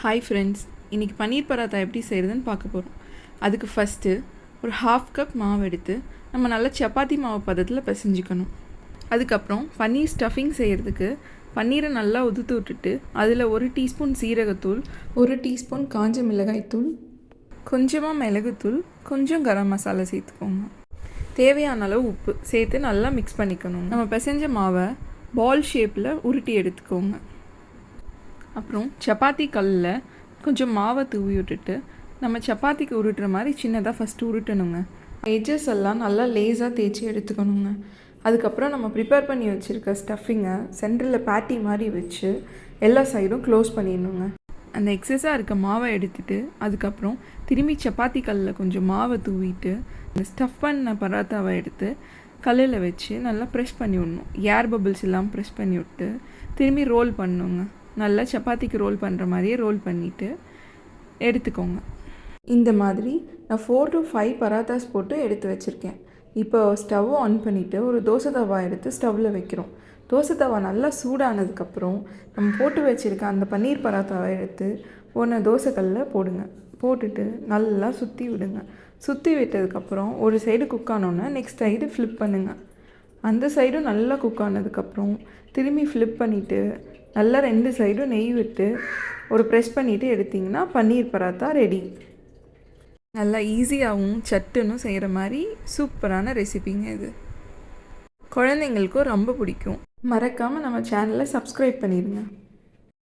Hi friends, இன்றைக்கி பன்னீர் பராத்தா எப்படி செய்கிறதுன்னு பார்க்க போகிறோம். அதுக்கு ஃபஸ்ட்டு ஒரு 1/2 கப் மாவு எடுத்து நம்ம நல்லா சப்பாத்தி மாவு பதத்தில் பிசைஞ்சிக்கணும். அதுக்கப்புறம் பன்னீர் ஸ்டஃபிங் செய்கிறதுக்கு பன்னீரை நல்லா உதுத்து விட்டுட்டு அதில் 1 டீஸ்பூன் சீரகத்தூள், 1 டீஸ்பூன் காஞ்ச மிளகாய்த்தூள், கொஞ்சமாக மிளகுத்தூள், கொஞ்சம் கரம் மசாலா சேர்த்துக்கோங்க. தேவையான அளவு உப்பு சேர்த்து நல்லா மிக்ஸ் பண்ணிக்கணும். நம்ம பிசைஞ்ச மாவை பால் ஷேப்பில் உருட்டி எடுத்துக்கோங்க. அப்புறம் சப்பாத்தி கல்லில் கொஞ்சம் மாவை தூவி விட்டுட்டு நம்ம சப்பாத்திக்கு உருட்டுற மாதிரி சின்னதாக ஃபஸ்ட்டு உருட்டணுங்க. எட்ஜஸ் எல்லாம் நல்லா லேஸாக தேய்ச்சி எடுத்துக்கணுங்க. அதுக்கப்புறம் நம்ம ப்ரிப்பேர் பண்ணி வச்சுருக்க ஸ்டஃபிங்கை சென்டரில் பேட்டி மாதிரி வச்சு எல்லா சைடும் க்ளோஸ் பண்ணிடணுங்க. அந்த எக்ஸஸாக இருக்க மாவை எடுத்துகிட்டு அதுக்கப்புறம் திரும்பி சப்பாத்தி கல்லில் கொஞ்சம் மாவை தூவிட்டு அந்த ஸ்டஃப் பண்ண பராத்தாவை எடுத்து கல்லில் வச்சு நல்லா ப்ரெஸ் பண்ணி விடணும். ஏர் பபிள்ஸ் எல்லாம் ப்ரெஸ் பண்ணி விட்டு திரும்பி ரோல் பண்ணணுங்க. நல்லா சப்பாத்திக்கு ரோல் பண்ணுற மாதிரியே ரோல் பண்ணிவிட்டு எடுத்துக்கோங்க. இந்த மாதிரி நான் 4 to 5 பராத்தாஸ் போட்டு எடுத்து வச்சுருக்கேன். இப்போ ஸ்டவ் ஆன் பண்ணிவிட்டு ஒரு தோசை தவா எடுத்து ஸ்டவ்வில் வைக்கிறோம். தோசை தவா நல்லா சூடானதுக்கப்புறம் நம்ம போட்டு வச்சுருக்க அந்த பன்னீர் பராத்தாவை எடுத்து ஒன்று தோசைக்கல்லில் போடுங்க. போட்டுட்டு நல்லா சுற்றி விடுங்க. சுற்றி விட்டதுக்கப்புறம் ஒரு சைடு குக் ஆனோன்னா நெக்ஸ்ட் சைடு ஃப்ளிப் பண்ணுங்கள். அந்த சைடும் நல்லா குக் ஆனதுக்கப்புறம் திரும்பி ஃப்ளிப் பண்ணிவிட்டு நல்லா 2 சைடும் நெய் விட்டு ஒரு ப்ரெஸ் பண்ணிவிட்டு எடுத்திங்கன்னா பன்னீர் பராத்தா ரெடி. நல்லா ஈஸியாகவும் சட்டுன்னு செய்கிற மாதிரி சூப்பரான ரெசிபிங்க இது. குழந்தைங்களுக்கும் ரொம்ப பிடிக்கும். மறக்காமல் நம்ம சேனலை சப்ஸ்கிரைப் பண்ணிடுங்க.